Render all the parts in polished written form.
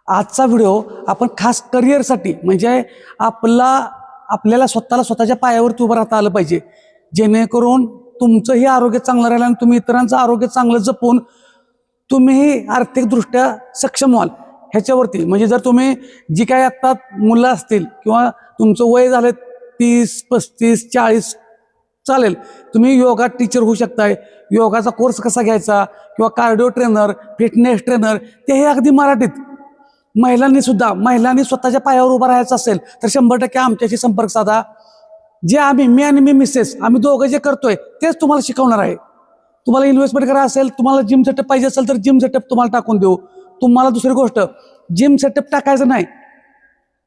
आजचा व्हिडिओ आपण खास करिअरसाठी म्हणजे आपल्याला स्वतःच्या पायावरती उभं राहता आलं पाहिजे, जेणेकरून तुमचंही आरोग्य चांगलं राहील आणि तुम्ही इतरांचं आरोग्य चांगलं जपून तुम्हीही आर्थिकदृष्ट्या सक्षम व्हाल ह्याच्यावरती. म्हणजे जर तुम्ही जी काही आत्ता मुलं असतील किंवा तुमचं वय झालं 30, 35, 40 चालेल, तुम्ही योगा टीचर होऊ शकताय. योगाचा कोर्स कसा घ्यायचा किंवा कार्डिओ ट्रेनर, फिटनेस ट्रेनर, तेही अगदी मराठीत. महिलांनी स्वतःच्या पायावर उभं राहायचं असेल तर 100% आमच्याशी संपर्क साधा. जे मी आणि मिसेस आम्ही दोघं जे करतोय तेच तुम्हाला शिकवणार आहे. तुम्हाला इन्व्हेस्टमेंट करा असेल, तुम्हाला जिम सेटअप पाहिजे असेल तर जिम सेटअप तुम्हाला टाकून देऊ. तुम्हाला दुसरी गोष्ट, जिम सेटअप टाकायचं नाही,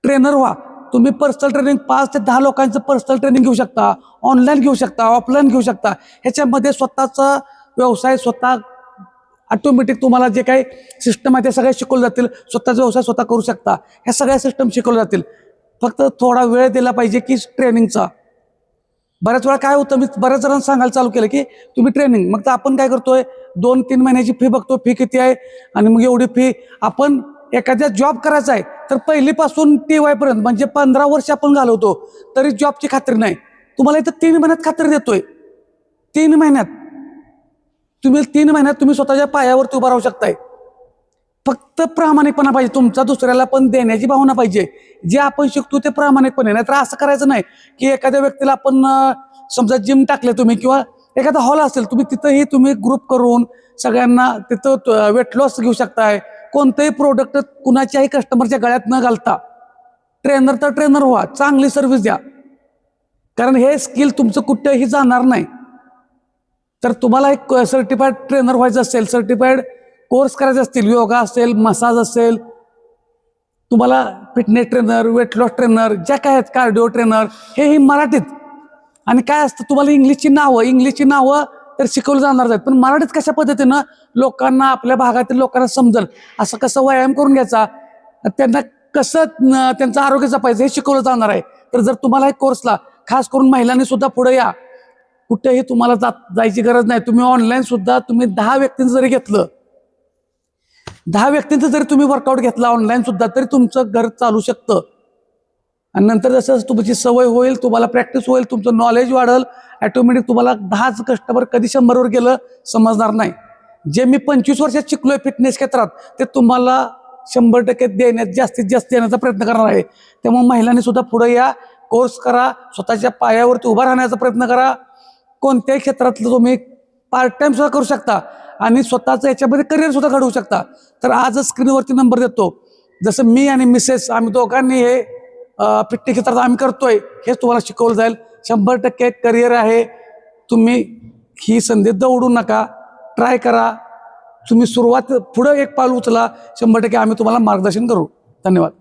ट्रेनर व्हा. तुम्ही पर्सनल ट्रेनिंग 5 ते 10 लोकांचं पर्सनल ट्रेनिंग घेऊ शकता, ऑनलाईन घेऊ शकता, ऑफलाईन घेऊ शकता. ह्याच्यामध्ये स्वतःचा व्यवसाय स्वतः ऑटोमॅटिक तुम्हाला जे काही सिस्टम आहे ते सगळे शिकवले जातील. स्वतःचा व्यवसाय स्वतः करू शकता. ह्या सगळ्या सिस्टम शिकवल्या जातील. फक्त थोडा वेळ दिला पाहिजे की ट्रेनिंगचा. बऱ्याच वेळा काय होतं, मी बऱ्याच जणांना सांगायला चालू केलं की तुम्ही ट्रेनिंग, मग तर आपण काय करतोय 2-3 महिन्याची फी बघतो, फी किती आहे आणि मग एवढी फी. आपण एखाद्या जॉब करायचा आहे तर पहिलीपासून TY पर्यंत म्हणजे 15 वर्ष आपण घालवतो तरी जॉबची खात्री नाही. तुम्हाला इथं 3 महिन्यात खात्री देतोय. 3 महिन्यात तुम्ही स्वतःच्या पायावरती उभा राहू शकताय. फक्त प्रामाणिकपणा पाहिजे तुमचा, दुसऱ्याला पण देण्याची भावना पाहिजे. जे आपण शिकतो ते प्रामाणिकपणे. नाहीतर असं करायचं नाही की एखाद्या व्यक्तीला आपण समजा जिम टाकले तुम्ही किंवा एखादा हॉल असेल, तुम्ही तिथंही तुम्ही ग्रुप करून सगळ्यांना तिथं वेट लॉस घेऊ शकताय. कोणतंही प्रोडक्ट कुणाच्याही कस्टमरच्या गळ्यात न घालता ट्रेनर तर ट्रेनर व्हा, चांगली सर्व्हिस द्या. कारण हे स्किल तुमचं कुठेही जाणार नाही. तर तुम्हाला एक सर्टिफाईड ट्रेनर व्हायचं असेल, सर्टिफाईड कोर्स करायचे असतील, योगा असेल, मसाज असेल, तुम्हाला fitness trainer, weight loss trainer, ज्या काय आहेत, कार्डिओ ट्रेनर, हेही मराठीत. आणि काय असतं, तुम्हाला इंग्लिशची नावं तर शिकवलं जाणार आहेत, पण मराठीत कशा पद्धतीनं लोकांना, आपल्या भागातील लोकांना समजेल असं कसं व्यायाम करून घ्यायचा, त्यांना कसं त्यांचं आरोग्य जपायचं हे शिकवलं जाणार आहे. तर जर तुम्हाला एक कोर्सला खास करून महिलांनी सुद्धा पुढे या. कुठेही तुम्हाला जायची गरज नाही. तुम्ही ऑनलाईन सुद्धा तुम्ही 10 व्यक्तींचं जरी घेतलं, 10 व्यक्तींचं जरी तुम्ही वर्कआउट घेतला ऑनलाईन सुद्धा, तरी तुमचं घर चालू शकतं. आणि नंतर जसं तुमची सवय होईल, तुम्हाला प्रॅक्टिस होईल, तुमचं नॉलेज वाढेल, ऑटोमॅटिक तुम्हाला 10च कस्टमर कधी 100वर गेलं समजणार नाही. जे मी 25 वर्षात शिकलोय फिटनेस क्षेत्रात ते तुम्हाला 100% देण्यात, जास्तीत जास्त देण्याचा प्रयत्न करणार आहे. त्यामुळे महिलांनी सुद्धा पुढे या, कोर्स करा, स्वतःच्या पायावरती उभा राहण्याचा प्रयत्न करा. कोणत्याही क्षेत्रातलं तुम्ही पार्ट टाइम सुद्धा करू शकता आणि स्वतःचं याच्यामध्ये करिअर सुद्धा घडवू शकता. तर आजच स्क्रीनवरती नंबर देतो. जसं मी आणि मिसेस आम्ही दोघांनी हे फिटनेस क्षेत्रात आम्ही करतोय, हेच तुम्हाला शिकवलं जाईल. 100% करिअर आहे. तुम्ही ही संधी दवडू नका, ट्राय करा. तुम्ही पुढं एक पाऊल उचला, 100% आम्ही तुम्हाला मार्गदर्शन करू. धन्यवाद.